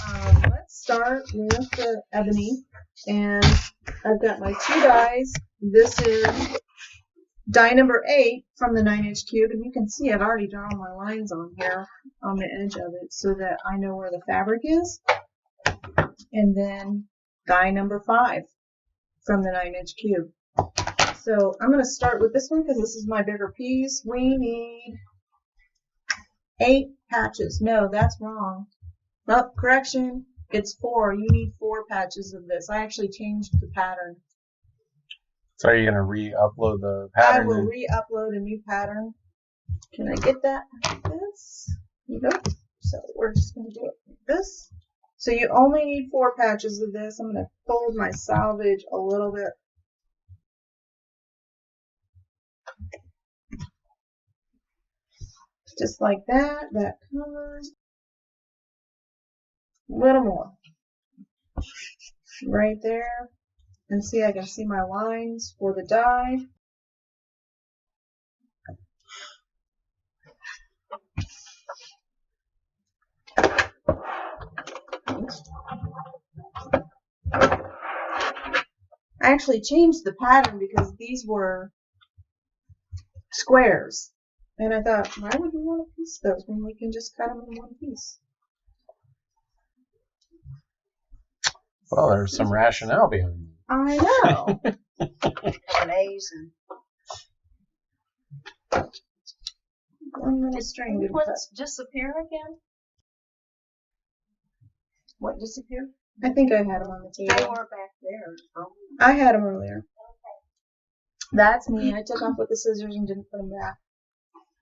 Let's start with the ebony, and I've got my 2 dies. This is die number 8 from the 9-inch cube, and you can see I've already drawn my lines on here on the edge of it so that I know where the fabric is. And then die number 5 from the 9-inch cube. So I'm going to start with this one because this is my bigger piece. We need 8 patches. No, that's wrong. Oh, correction. It's 4. You need 4 patches of this. I actually changed the pattern. So are you going to re-upload the pattern? I will re-upload a new pattern. Can I get that like this? Here you go. So we're just going to do it like this. So you only need 4 patches of this. I'm going to fold my salvage a little bit. Just like that. That covers. A little more. Right there. And see, I can see my lines for the die. I actually changed the pattern because these were squares. And I thought, why would we want to piece those when we can just cut them in one piece? Well, there's some rationale behind it. I know. An A's and 1 minute string. Did what's disappear again? What disappeared? I think I had them on the They table. were back there. I had them earlier. That's me. I took off with the scissors and didn't put them back.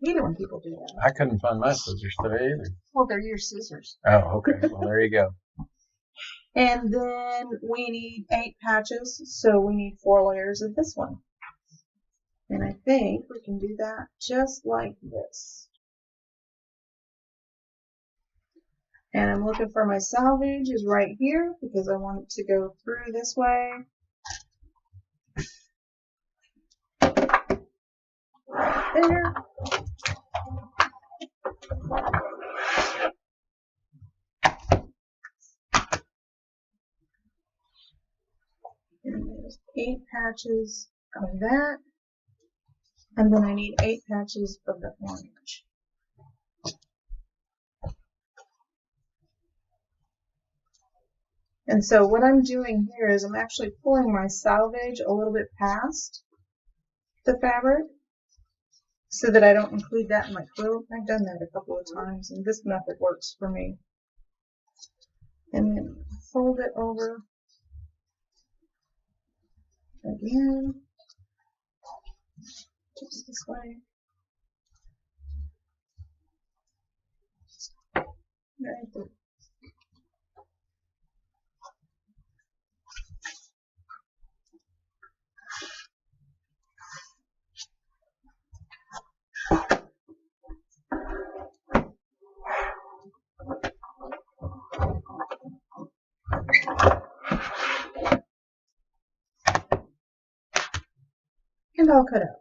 Either when people do that. I couldn't find my scissors today either. Well, they're your scissors. Oh, okay. Well, there you go. And then we need 8 patches, so we need 4 layers of this one. And I think we can do that just like this. And I'm looking for my salvage is right here because I want it to go through this way. Right there. And there's 8 patches of that. And then I need 8 patches of the orange. And so what I'm doing here is I'm actually pulling my salvage a little bit past the fabric so that I don't include that in my quilt. I've done that a couple of times, and this method works for me. And then fold it over again, just this way. Right there. And all cut out.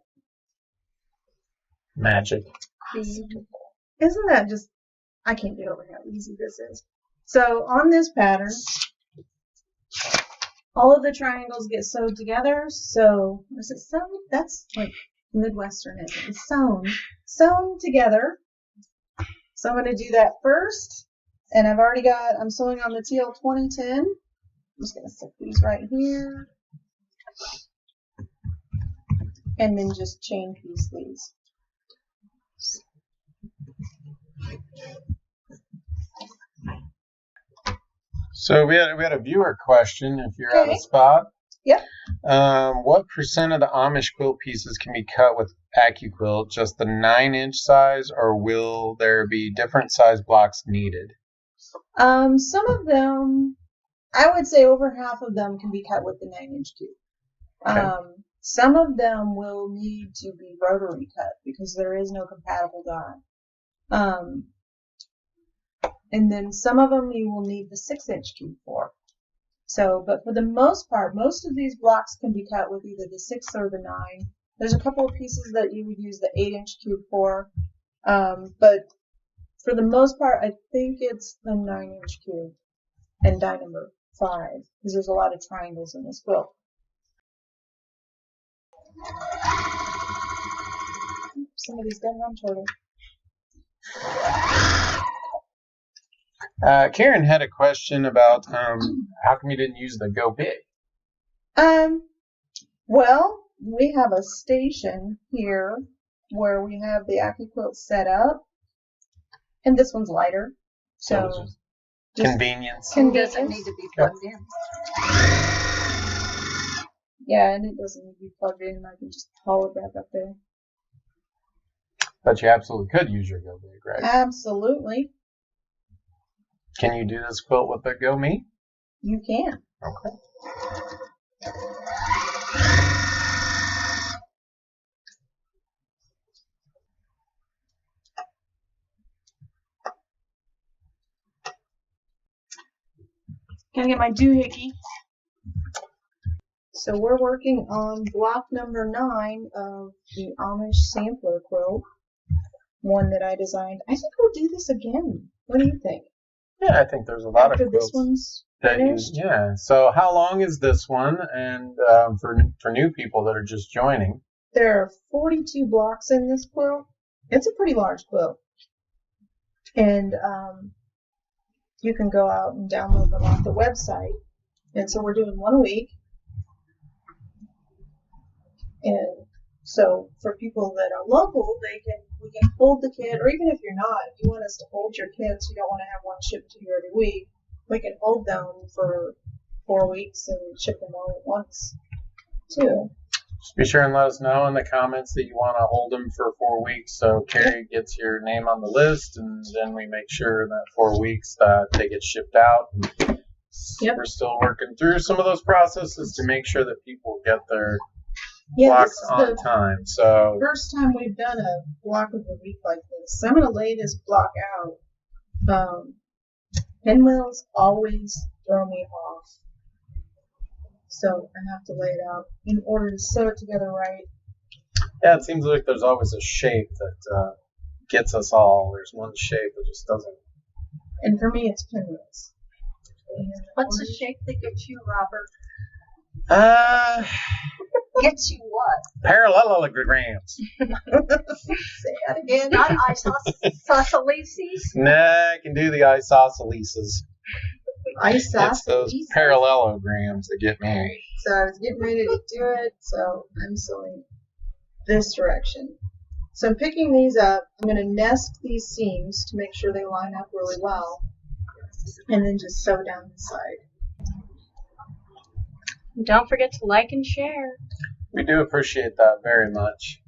Magic. Isn't that just, I can't get over how easy this is. So on this pattern, all of the triangles get sewed together. So, is it sewn? That's like Midwestern, isn't it? It's sewn together. So I'm going to do that first. And I'm sewing on the teal 2010. I'm just going to stick these right here. And then just chain piece these. So we had a viewer question. If you're Okay. on the spot, Yep. what % of the Amish quilt pieces can be cut with AccuQuilt? Just the 9-inch size, or will there be different size blocks needed? Some of them, I would say over half of them can be cut with the 9-inch cube. Okay. Some of them will need to be rotary cut because there is no compatible die. And then some of them you will need the 6-inch cube for. So, but for the most part, most of these blocks can be cut with either the 6 or the 9. There's a couple of pieces that you would use the 8-inch cube for. But for the most part, I think it's the 9-inch cube. and die number 5, because there's a lot of triangles in this quilt. Somebody's got an turtle. Karen had a question about how come you didn't use the Go Big? Well, we have a station here where we have the AccuQuilt set up, and this one's lighter, so it's just just convenience. Doesn't need to be plugged in. Yeah, and it doesn't need to be plugged in, and I can just haul it back up there. But you absolutely could use your Go Big, right? Absolutely, Can you do this quilt with the Go Me? you can. Okay. Can I get my doohickey? So we're working on block number 9 of the Amish sampler quilt, one that I designed. I think we'll do this again. What do you think? Yeah, I think there's a lot After of this quilts one's that you, finished? yeah. So how long is this one? And for new people that are just joining, There are 42 blocks in this quilt. It's a pretty large quilt. And you can go out and download them off the website. And so we're doing one a week. And so for people that are local, we can hold the kit, or even if you're not, if you want us to hold your kits, you don't want to have one shipped to you every week, we can hold them for 4 weeks and ship them all at once too. just be sure and let us know in the comments that you want to hold them for 4 weeks, so Carrie gets your name on the list, and then we make sure in that 4 weeks that they get shipped out. Yep. We're still working through some of those processes to make sure that people get their Yeah, blocks this is on the time. So first time we've done a block of the week like this. I'm going to lay this block out. Pinwheels always throw me off. So I have to lay it out in order to sew it together right. yeah, it seems like there's always a shape that gets us all. There's one shape that just doesn't. And for me, it's pinwheels. And What's the shape that gets you, Robert? Gets you what? Parallelograms. Say that again. Not isosceles? Nah, I can do the isosceles. It's those parallelograms that get me. So I was getting ready to do it, so I'm sewing this direction. So I'm picking these up. I'm going to nest these seams to make sure they line up really well, and then just sew down the side. Don't forget to like and share. We do appreciate that very much.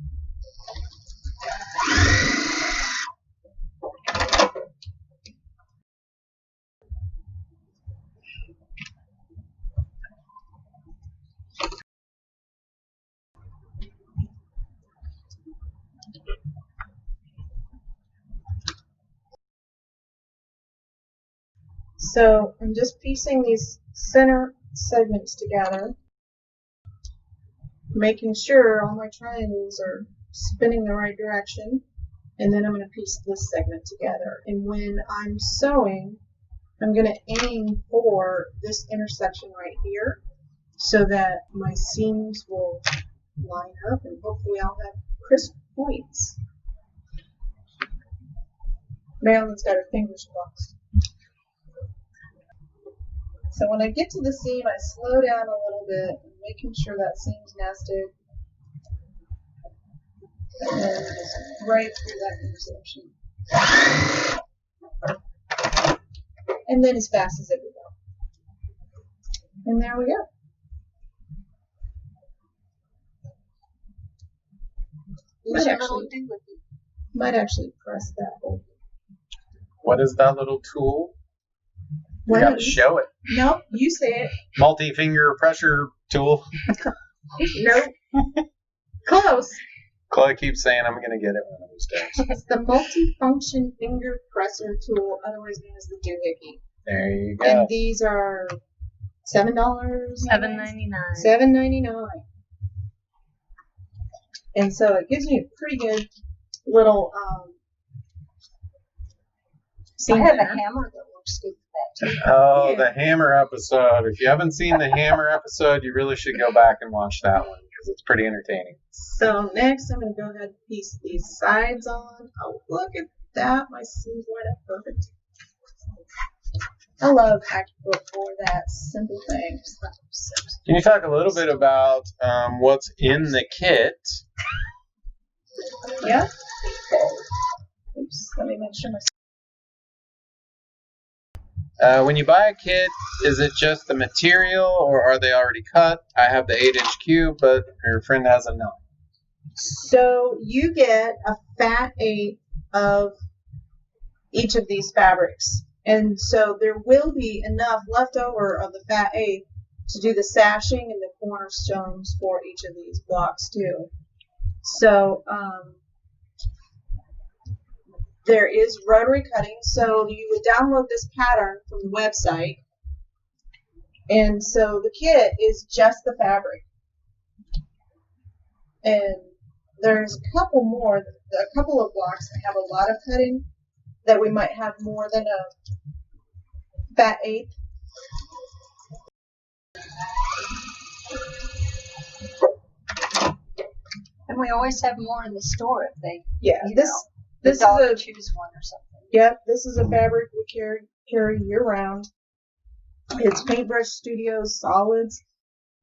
So I'm just piecing these center segments together, making sure all my triangles are spinning the right direction, and then I'm going to piece this segment together. And when I'm sewing, I'm going to aim for this intersection right here so that my seams will line up and hopefully I'll have crisp points. Marilyn's got her fingers crossed. So when I get to the seam, I slow down a little bit, making sure that seam's nested. And then just right through that intersection. And then as fast as it would go. And there we go. Might actually press that open. What is that little tool? You What gotta is- show it. No, you say it. Multi-finger pressure tool. Nope. Close. Chloe keeps saying I'm gonna get it one of these days. It's the multi-function finger presser tool, otherwise known as the doohickey. There you go. And these are $7. $7.99. $7.99. And so it gives me a pretty good little I seam have a there. hammer that works good with that too. Oh, Yeah. the Hammer episode. If you haven't seen the Hammer episode, you really should go back and watch that one because it's pretty entertaining. So next, I'm going to go ahead and piece these sides on. Oh, look at that. My seams lined up perfect. I love AccuQuilt for that simple thing. Can you talk a little bit about what's in the kit? Yeah. Oops. Let me make sure my. When you buy a kit, is it just the material or are they already cut? I have the 8-inch cube, but your friend has a 9. So you get a fat 8 of each of these fabrics. And so there will be enough left over of the fat 8 to do the sashing and the cornerstones for each of these blocks too. So there is rotary cutting. So you would download this pattern from the website. And so the kit is just the fabric. And there's a couple of blocks that have a lot of cutting that we might have more than a fat 8. And we always have more in the store if they, Yeah, this is dog a choose one or something. yep. This is a fabric we carry year round. It's Paintbrush Studios solids.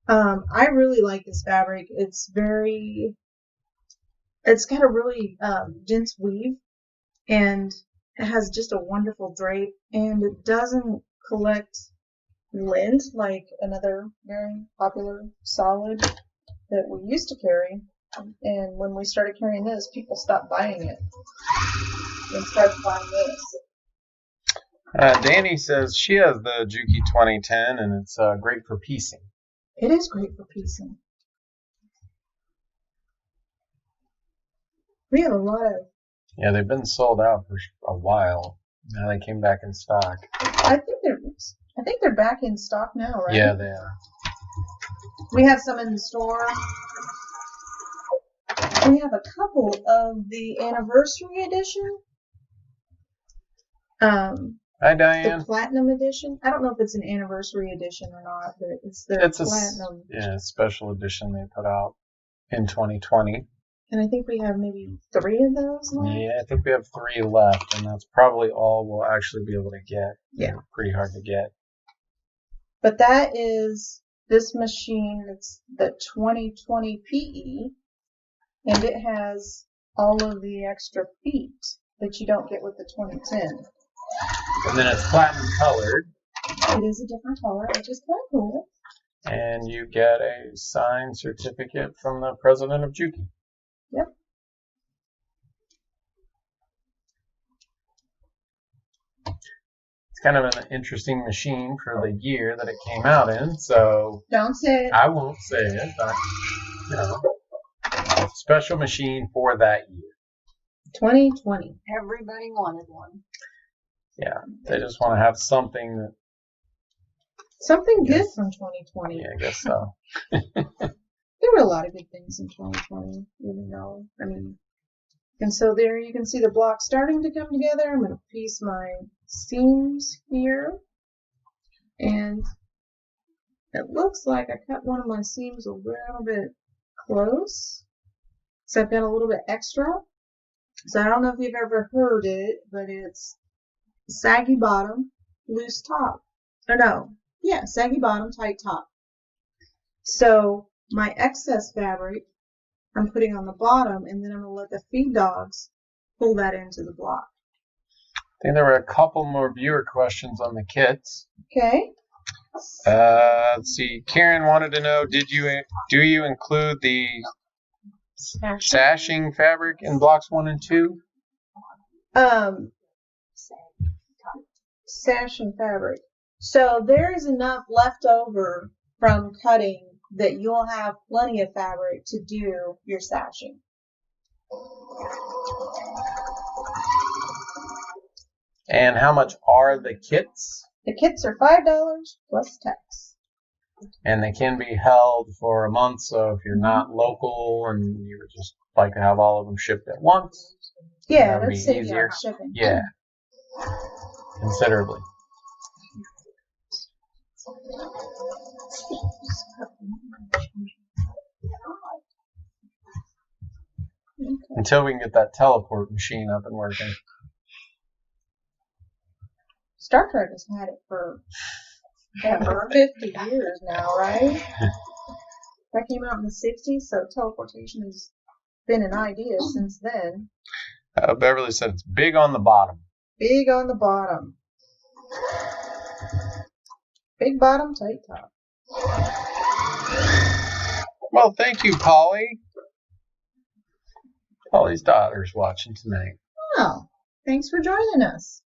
I really like this fabric. It's got a really dense weave, and it has just a wonderful drape, and it doesn't collect lint like another very popular solid that we used to carry. And when we started carrying this, people stopped buying it and started buying this. Danny says she has the Juki 2010 and it's great for piecing. It is great for piecing. We have a lot of. Yeah, they've been sold out for a while. Now they came back in stock. I think they're back in stock now, right? Yeah, they are. We have some in the store. We have a couple of the anniversary edition. Hi, Diane. The platinum edition. I don't know if it's an anniversary edition or not, but it's the platinum. Yeah, special edition they put out in 2020. And I think we have maybe 3 of those left. Yeah, I think we have 3 left, and that's probably all we'll actually be able to get. Yeah. They're pretty hard to get. But that is this machine. It's the 2020 PE, and it has all of the extra feet that you don't get with the 2010. And then it's platinum colored. It is a different color, which is kind of cool. And you get a signed certificate from the president of Juki. Yep. It's kind of an interesting machine for the year that it came out in, so Don't say it. I won't say it, but you know, a special machine for that year. 2020. Everybody wanted one. Yeah, they just want to have something that. Something good from 2020. Yeah, I guess so. There were a lot of good things in 2020, even though, and so there you can see the block starting to come together. I'm going to piece my seams here, and it looks like I cut one of my seams a little bit close, so I've got a little bit extra. So I don't know if you've ever heard it, but it's saggy bottom, loose top. Or no, yeah, saggy bottom, tight top. So my excess fabric I'm putting on the bottom, and then I'm going to let the feed dogs pull that into the block. I think there were a couple more viewer questions on the kits. Okay. Let's see. Karen wanted to know, do you include the sashing fabric in blocks 1 and 2? Sashing fabric. So there is enough left over from cutting that you'll have plenty of fabric to do your sashing. And how much are the kits? The kits are $5 plus tax. And they can be held for a month, so if you're not local and you would just like to have all of them shipped at once, Yeah, that would let's be save you easier. on shipping. Yeah, considerably. Until we can get that teleport machine up and working. Star Trek has had it for over 50 years now, right? That came out in the 60s, so teleportation has been an idea since then. Beverly said it's big on the bottom. Big on the bottom. Big bottom, tight top. Well, thank you, Polly. Polly's daughter's watching tonight. Oh, thanks for joining us.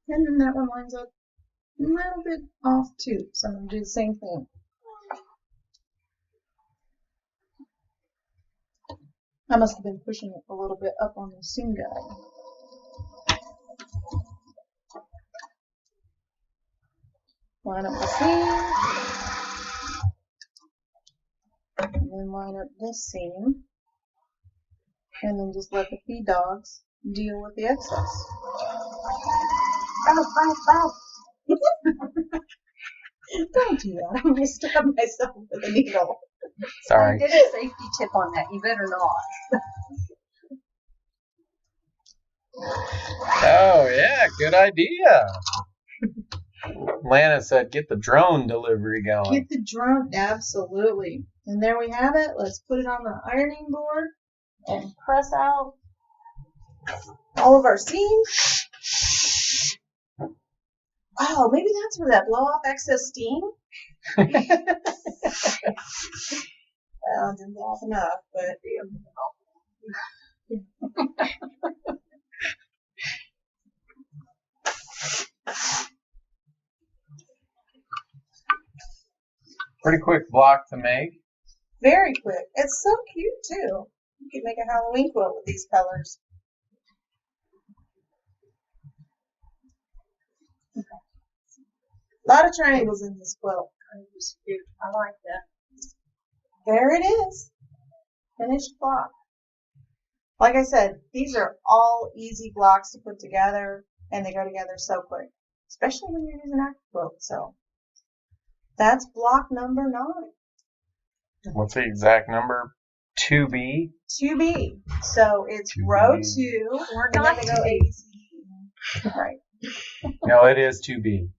And then that one lines up a little bit off too, so I'm going to do the same thing. I must have been pushing it a little bit up on the seam guide. Line up the seam. And then line up this seam. And then just let the feed dogs deal with the excess. Don't do that. I'm going to stab myself with a needle. Sorry. I did a safety tip on that. You better not. Oh, yeah, good idea. Lana said get the drone delivery going. Get the drone, absolutely. And there we have it. Let's put it on the ironing board and press out all of our seams. Oh, maybe that's where that blow off excess steam. Well, it didn't blow off enough, but Pretty quick block to make. very quick. It's so cute too. You could make a Halloween quilt with these colors. A lot of triangles in this quilt. I like that. There it is. Finished block. Like I said, these are all easy blocks to put together, and they go together so quick, especially when you're using acrylic quilt. So that's block number 9. What's the exact number? 2B? 2B. So it's 2B. row 2. We're And then not they go to A, be. B, C, D. Right. No, it is 2B.